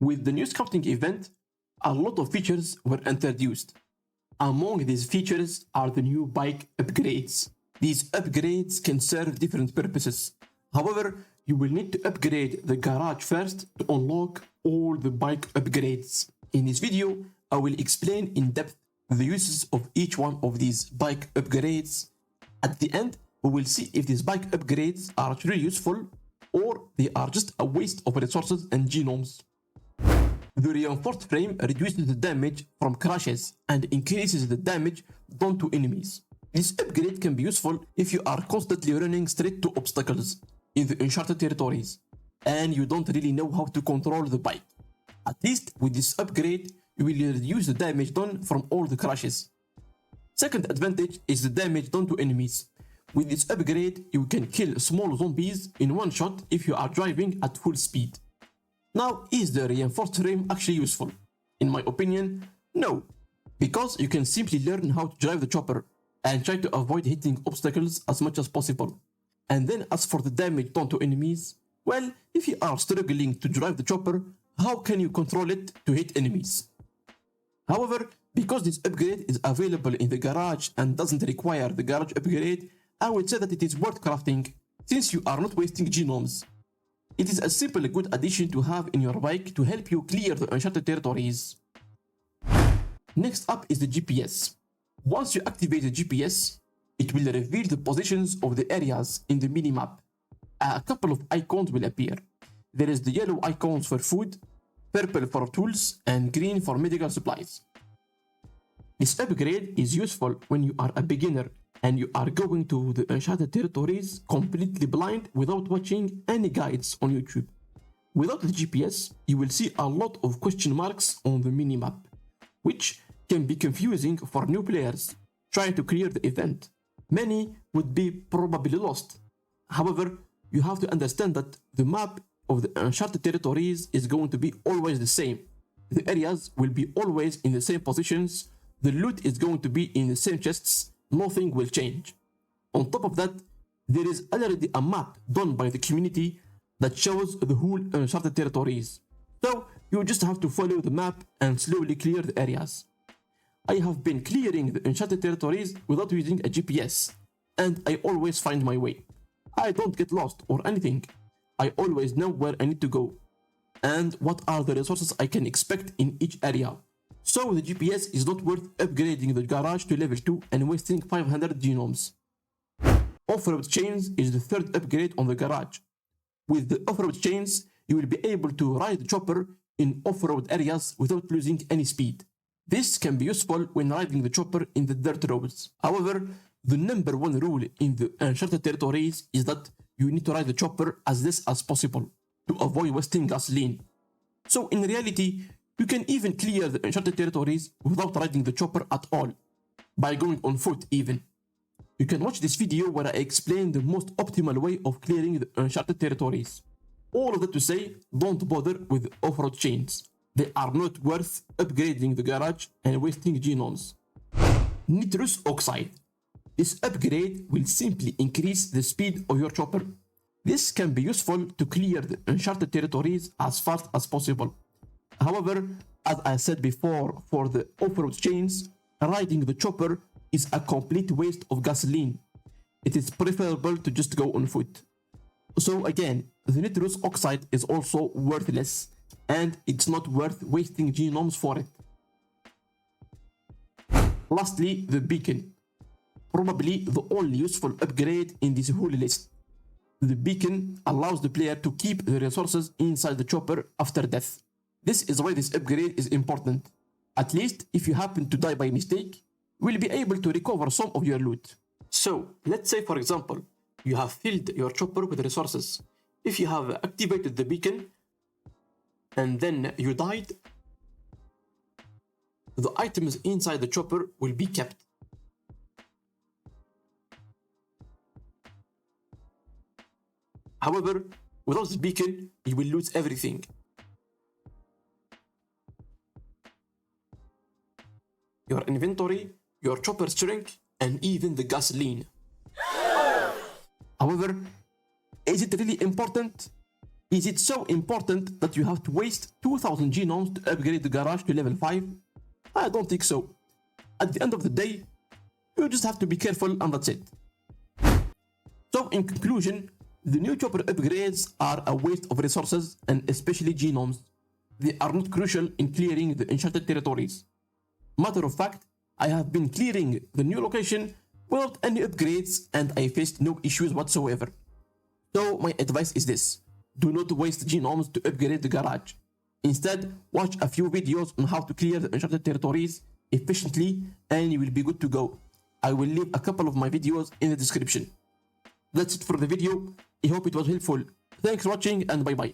With the new scouting event, a lot of features were introduced. Among these features are the new bike upgrades. These upgrades can serve different purposes. However, you will need to upgrade the garage first to unlock all the bike upgrades. In this video, I will explain in depth the uses of each one of these bike upgrades. At the end, we will see if these bike upgrades are truly useful or they are just a waste of resources and genomes. The reinforced frame reduces the damage from crashes and increases the damage done to enemies. This upgrade can be useful if you are constantly running straight to obstacles in the uncharted territories and you don't really know how to control the bike. At least with this upgrade, you will reduce the damage done from all the crashes. Second advantage is the damage done to enemies. With this upgrade, you can kill small zombies in one shot if you are driving at full speed. Now, is the reinforced frame actually useful? In my opinion, no, because you can simply learn how to drive the chopper and try to avoid hitting obstacles as much as possible. And then as for the damage done to enemies, well, if you are struggling to drive the chopper, how can you control it to hit enemies? However, because this upgrade is available in the garage and doesn't require the garage upgrade, I would say that it is worth crafting, since you are not wasting genomes. It is a simple good addition to have in your bike to help you clear the uncharted territories. Next up is the GPS. Once you activate the GPS, it will reveal the positions of the areas in the minimap. A couple of icons will appear. There is the yellow icons for food, purple for tools, and green for medical supplies. This upgrade is useful when you are a beginner and you are going to the uncharted territories completely blind without watching any guides on YouTube. Without the GPS, you will see a lot of question marks on the minimap, which can be confusing for new players trying to clear the event. Many would be probably lost. However, you have to understand that the map of the uncharted territories is going to be always the same. The areas will be always in the same positions, the loot is going to be in the same chests, nothing will change. On top of that, there is already a map done by the community that shows the whole uncharted territories. So you just have to follow the map and slowly clear the areas. I have been clearing the uncharted territories without using a GPS, and I always find my way. I don't get lost or anything. I always know where I need to go and what are the resources I can expect in each area. So the GPS is not worth upgrading the garage to level 2 and wasting 500 genomes. Off-road chains is the third upgrade on the garage. With the off-road chains, you will be able to ride the chopper in off-road areas without losing any speed. This can be useful when riding the chopper in the dirt roads. However, the number one rule in the uncharted territories is that you need to ride the chopper as less as possible to avoid wasting gasoline. So in reality, you can even clear the uncharted territories without riding the chopper at all, by going on foot even. You can watch this video where I explain the most optimal way of clearing the uncharted territories. All of that to say, don't bother with off-road chains. They are not worth upgrading the garage and wasting genomes. Nitrous Oxide. This upgrade will simply increase the speed of your chopper. This can be useful to clear the uncharted territories as fast as possible. However, as I said before, for the off-road chains, riding the chopper is a complete waste of gasoline. It is preferable to just go on foot. So again, the Nitrous Oxide is also worthless, and it's not worth wasting genomes for it. Lastly, the beacon. Probably the only useful upgrade in this whole list. The beacon allows the player to keep the resources inside the chopper after death. This is why this upgrade is important. At least if you happen to die by mistake, you will be able to recover some of your loot. So, let's say for example, you have filled your chopper with resources. If you have activated the beacon and then you died, the items inside the chopper will be kept. However, without the beacon, you will lose everything. Your inventory, your chopper strength, and even the gasoline. However, is it really important? Is it so important that you have to waste 2000 genomes to upgrade the garage to level 5? I don't think so. At the end of the day, you just have to be careful and that's it. So in conclusion, the new chopper upgrades are a waste of resources and especially genomes. They are not crucial in clearing the enchanted territories. Matter of fact, I have been clearing the new location without any upgrades and I faced no issues whatsoever. So my advice is this: do not waste genomes to upgrade the garage. Instead, watch a few videos on how to clear the enchanted territories efficiently and you will be good to go. I will leave a couple of my videos in the description. That's it for the video. I hope it was helpful. Thanks for watching and bye bye.